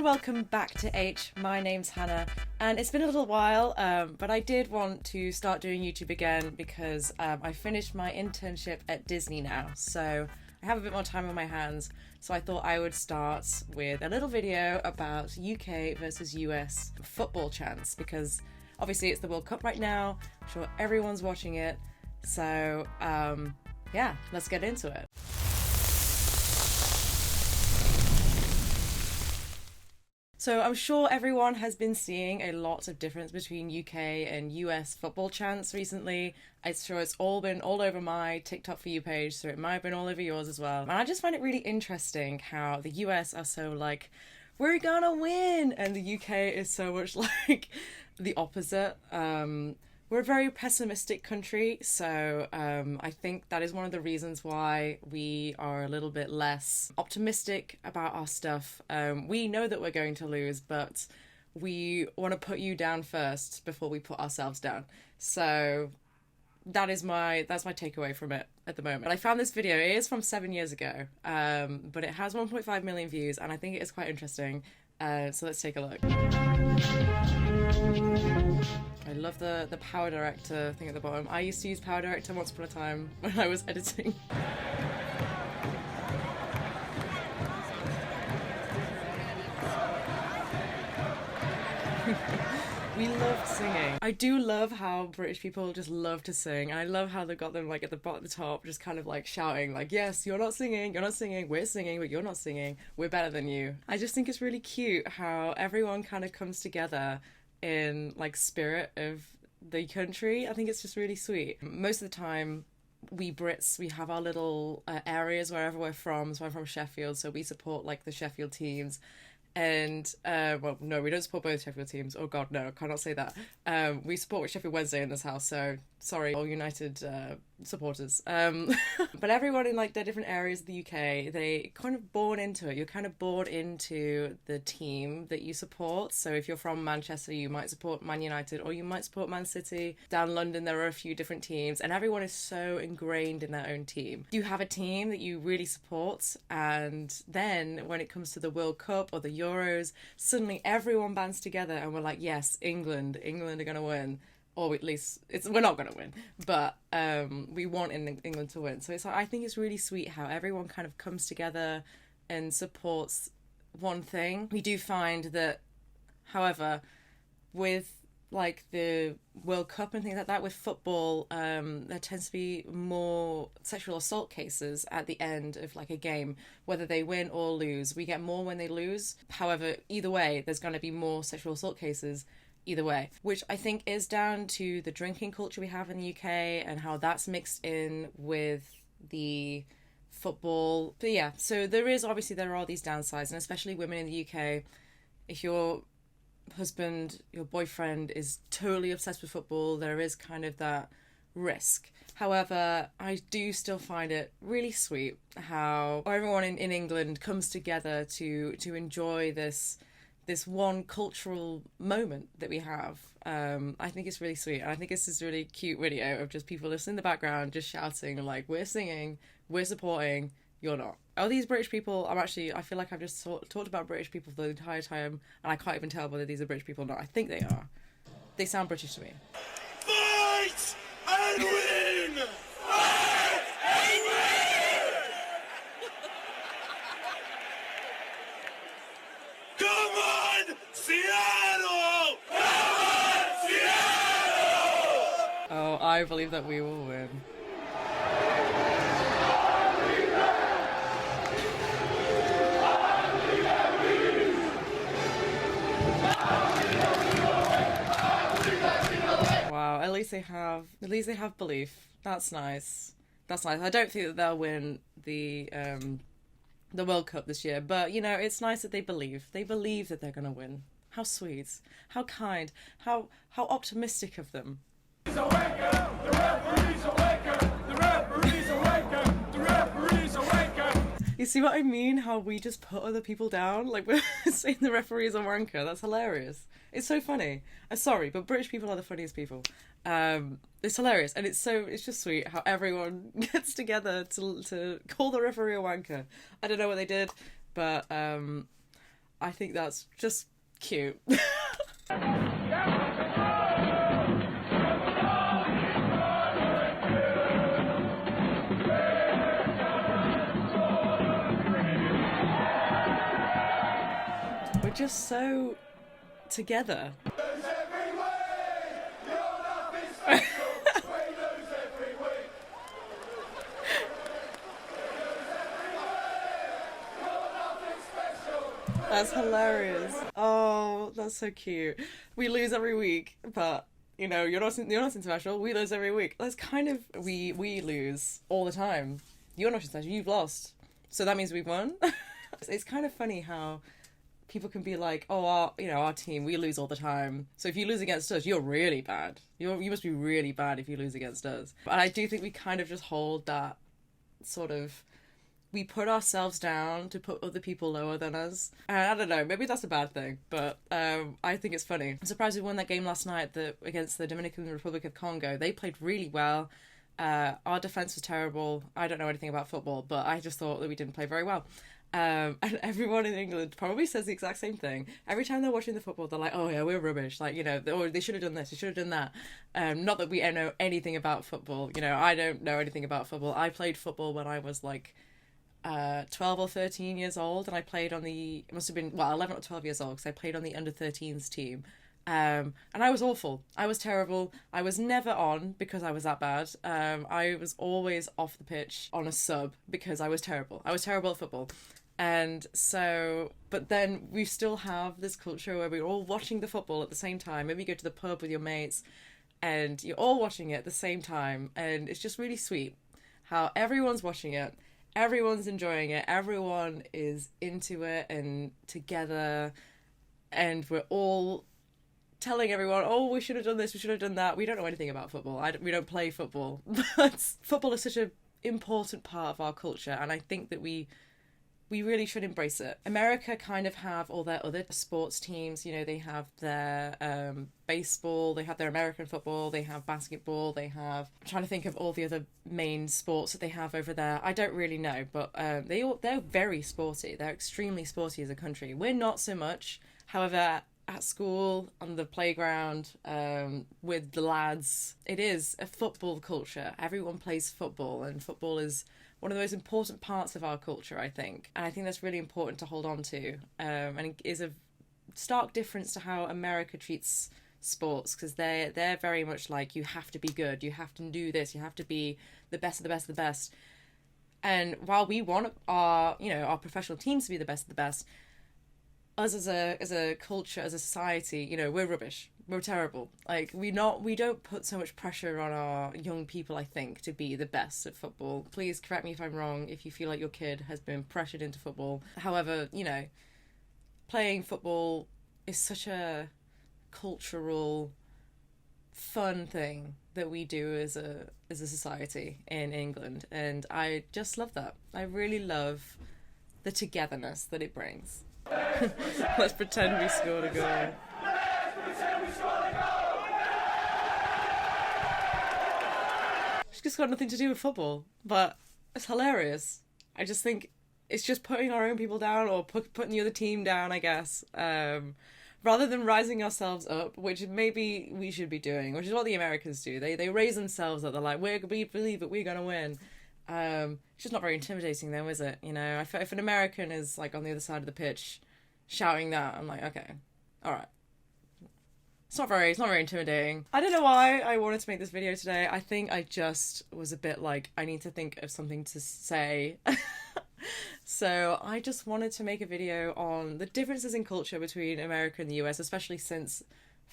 and welcome back to Aiche. My name's Hannah, and it's been a little while, but I did want to start doing YouTube again because I finished my internship at Disney now, so I have a bit more time on my hands. So I thought I would start with a little video about UK versus US football chants, because obviously it's the World Cup right now. I'm sure everyone's watching it, so yeah, let's get into it. So I'm sure everyone has been seeing a lot of difference between UK and US football chants recently. I'm sure it's all been all over my TikTok For You page, so it might have been all over yours as well. And I just find it really interesting how the US are so like, we're gonna win! And the UK is so much like the opposite. We're a very pessimistic country, so I think that is one of the reasons why we are a little bit less optimistic about our stuff. We know that we're going to lose, but we want to put you down first before we put ourselves down. So that's my takeaway from it at the moment. I found this video, it is from 7 years ago, but it has 1.5 million views, and I think it is quite interesting. So let's take a look. I love the Power Director thing at the bottom. I used to use Power Director once upon a time when I was editing. We loved singing. I do love how British people just love to sing. And I love how they got them like at the bottom, the top, just kind of like shouting like, yes, you're not singing, we're singing, but you're not singing, we're better than you. I just think it's really cute how everyone kind of comes together in like spirit of the country. I think it's just really sweet. Most of the time, we Brits, we have our little areas wherever we're from. So I'm from Sheffield, so we support like the Sheffield teams. And well, no, we don't support both Sheffield teams. Oh god, no, I cannot say that. We support Sheffield Wednesday in this house, so sorry, all United supporters. But everyone in like their different areas of the UK, they kind of born into it. You're kind of born into the team that you support. So if you're from Manchester, you might support Man United, or you might support Man City. Down London, there are a few different teams, and everyone is so ingrained in their own team. You have a team that you really support, and then when it comes to the World Cup or the Euros, suddenly everyone bands together and we're like, yes, England are going to win. Or at least we're not going to win, but we want England to win. So I think it's really sweet how everyone kind of comes together and supports one thing. We do find that, however, with like the World Cup and things like that, with football, there tends to be more sexual assault cases at the end of like a game, whether they win or lose. We get more when they lose. However, either way, there's going to be more sexual assault cases either way, which I think is down to the drinking culture we have in the UK and how that's mixed in with the football. But yeah, so there are all these downsides, and especially women in the UK, if your husband, your boyfriend is totally obsessed with football, there is kind of that risk. However, I do still find it really sweet how everyone in England comes together to enjoy this one cultural moment that we have. I think it's really sweet, and I think it's this really cute video of just people listening in the background just shouting like, we're singing, we're supporting, you're not. Are these British people? I feel like I've just talked about British people for the entire time, and I can't even tell whether these are British people or not. I think they are. They sound British to me. Fight and win! Fight and win! Come on, Seattle! Come on, Seattle! Oh, I believe that we will win. Wow, at least they have belief. That's nice. I don't think that they'll win the World Cup this year, but you know, it's nice that they believe. They believe that they're gonna win. How sweet, how kind, how optimistic of them. The referee's You see what I mean? How we just put other people down? Like, we're saying the referee's a wanker. That's hilarious. It's so funny. I'm sorry, but British people are the funniest people. It's hilarious, and it's just sweet how everyone gets together to call the referee a wanker. I don't know what they did, but I think that's just cute. We're just so together. That's hilarious. Oh, that's so cute. We lose every week, but you know, you're not international. We lose every week. That's kind of we lose all the time. You're not international. You've lost, so that means we've won. It's kind of funny how people can be like, oh, our team, we lose all the time. So if you lose against us, you're really bad. You must be really bad if you lose against us. And I do think we kind of just hold that sort of. We put ourselves down to put other people lower than us. And I don't know, maybe that's a bad thing, but I think it's funny. I'm surprised we won that game last night against the Dominican Republic of Congo. They played really well. Our defence was terrible. I don't know anything about football, but I just thought that we didn't play very well. And everyone in England probably says the exact same thing. Every time they're watching the football, they're like, oh yeah, we're rubbish. Like, you know, or they should have done this, they should have done that. Not that we know anything about football. You know, I don't know anything about football. I played football when I was like 12 or 13 years old, and I played on it must have been 11 or 12 years old, because I played on the under-13s team, and I was awful. I was terrible. I was never on because I was that bad. I was always off the pitch on a sub because I was terrible at football. And so, but then we still have this culture where we're all watching the football at the same time. Maybe you go to the pub with your mates and you're all watching it at the same time, and it's just really sweet how everyone's watching it. Everyone's enjoying it. Everyone is into it and together, and we're all telling everyone, oh, we should have done this, we should have done that. We don't know anything about football. We don't play football. But football is such an important part of our culture, and I think that we really should embrace it. America kind of have all their other sports teams. You know, they have their baseball, they have their American football, they have basketball, they have... I'm trying to think of all the other main sports that they have over there. I don't really know, but they're very sporty. They're extremely sporty as a country. We're not so much. However, at school, on the playground, with the lads, it is a football culture. Everyone plays football, and football is one of the most important parts of our culture, I think. And I think that's really important to hold on to. And it is a stark difference to how America treats sports, because they're very much like, you have to be good, you have to do this, you have to be the best of the best of the best. And while we want our professional teams to be the best of the best, us as a culture, as a society, you know, we're rubbish. We're terrible. Like, we don't put so much pressure on our young people, I think, to be the best at football. Please correct me if I'm wrong, if you feel like your kid has been pressured into football. However, you know, playing football is such a cultural, fun thing that we do as a society in England, and I just love that. I really love the togetherness that it brings. Let's pretend we scored a goal. It's just got nothing to do with football, but it's hilarious. I just think it's just putting our own people down, or putting the other team down, I guess, rather than rising ourselves up, which maybe we should be doing, which is what the Americans do. They raise themselves up. They're like, we believe that we're going to win. It's just not very intimidating, though, is it? You know, if an American is like on the other side of the pitch shouting that, I'm like, okay, all right. It's not very intimidating. I don't know why I wanted to make this video today. I think I just was a bit like, I need to think of something to say. So I just wanted to make a video on the differences in culture between America and the US, especially since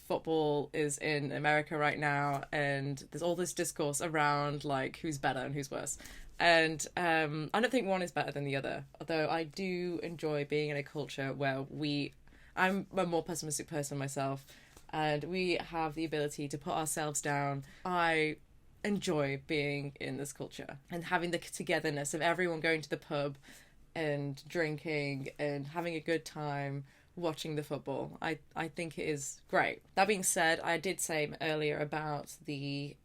football is in America right now, and there's all this discourse around like who's better and who's worse. And I don't think one is better than the other, although I do enjoy being in a culture where I'm a more pessimistic person myself, and we have the ability to put ourselves down. I enjoy being in this culture and having the togetherness of everyone going to the pub and drinking and having a good time watching the football. I think it is great. That being said, I did say earlier about the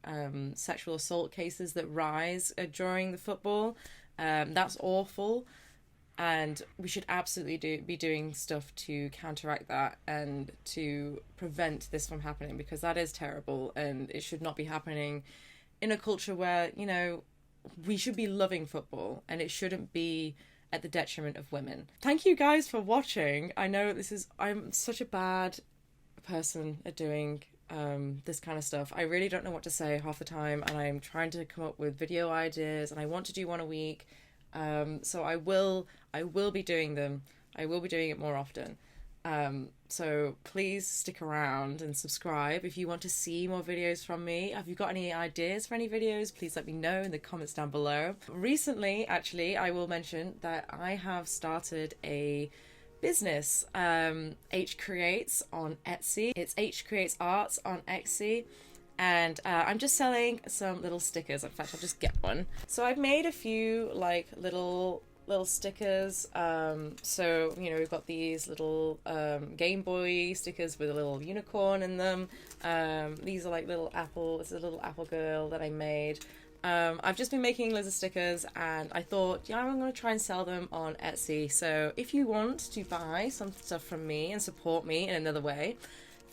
sexual assault cases that rise during the football. That's awful. And we should absolutely be doing stuff to counteract that and to prevent this from happening, because that is terrible and it should not be happening in a culture where, you know, we should be loving football and it shouldn't be at the detriment of women. Thank you guys for watching. I know I'm such a bad person at doing this kind of stuff. I really don't know what to say half the time, and I'm trying to come up with video ideas, and I want to do one a week. So I will be doing them. I will be doing it more often. So please stick around and subscribe if you want to see more videos from me. Have you got any ideas for any videos? Please let me know in the comments down below. Recently, actually, I will mention that I have started a business, Aiche Creates on Etsy. It's Aiche Creates Art on Etsy. And I'm just selling some little stickers. In fact, I'll just get one. So I've made a few like little stickers. So, you know, we've got these little Game Boy stickers with a little unicorn in them. These are like little apple. It's a little apple girl that I made. I've just been making loads of stickers, and I thought, yeah, I'm going to try and sell them on Etsy. So if you want to buy some stuff from me and support me in another way,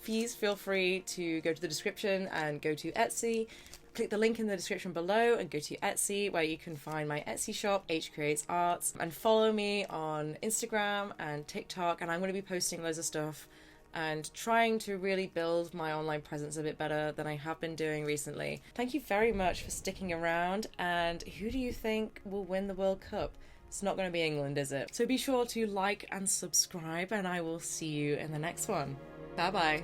please feel free to go to the description and go to Etsy. Click the link in the description below and go to Etsy, where you can find my Etsy shop, Aiche Creates Art, and follow me on Instagram and TikTok. And I'm going to be posting loads of stuff and trying to really build my online presence a bit better than I have been doing recently. Thank you very much for sticking around, and who do you think will win the World Cup? It's not going to be England, is it? So be sure to like and subscribe, and I will see you in the next one. Bye bye.